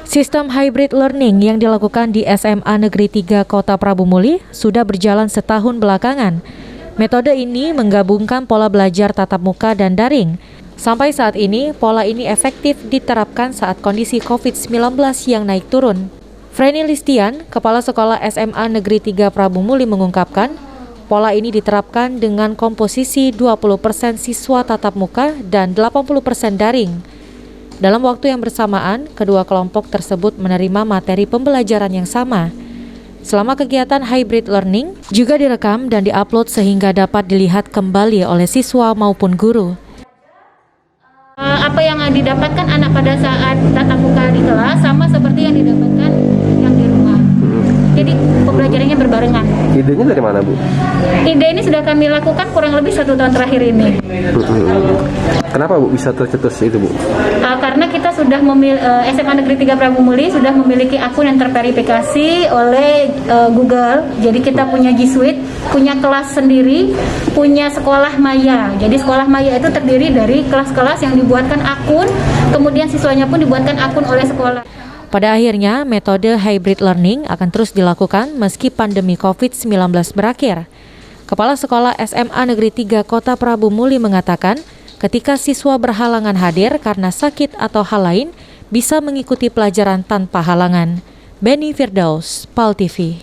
Sistem hybrid learning yang dilakukan di SMA Negeri 3 Kota Prabu Muli sudah berjalan setahun belakangan. Metode ini menggabungkan pola belajar tatap muka dan daring. Sampai saat ini, pola ini efektif diterapkan saat kondisi COVID-19 yang naik turun. Freni Listian, Kepala Sekolah SMA Negeri 3 Prabu Muli mengungkapkan, pola ini diterapkan dengan komposisi 20% siswa tatap muka dan 80% daring. Dalam waktu yang bersamaan, kedua kelompok tersebut menerima materi pembelajaran yang sama. Selama kegiatan hybrid learning juga direkam dan diupload sehingga dapat dilihat kembali oleh siswa maupun guru. Apa yang didapatkan anak pada saat tatap muka di kelas sama seperti yang didapatkan yang di rumah. Jadi pembelajarannya berbarengan. Idenya dari mana, Bu? Ide ini sudah kami lakukan kurang lebih 1 tahun terakhir ini. Kenapa, Bu, bisa tercetus itu, Bu? Karena kita sudah SMA Negeri 3 Prabu Muli sudah memiliki akun yang terverifikasi oleh Google. Jadi kita punya G Suite, punya kelas sendiri, punya sekolah maya. Jadi sekolah maya itu terdiri dari kelas-kelas yang dibuatkan akun, kemudian siswanya pun dibuatkan akun oleh sekolah. Pada akhirnya, metode hybrid learning akan terus dilakukan meski pandemi COVID-19 berakhir. Kepala Sekolah SMA Negeri 3 Kota Prabu Muli mengatakan, ketika siswa berhalangan hadir karena sakit atau hal lain, bisa mengikuti pelajaran tanpa halangan. Benny Firdaus, PAL TV.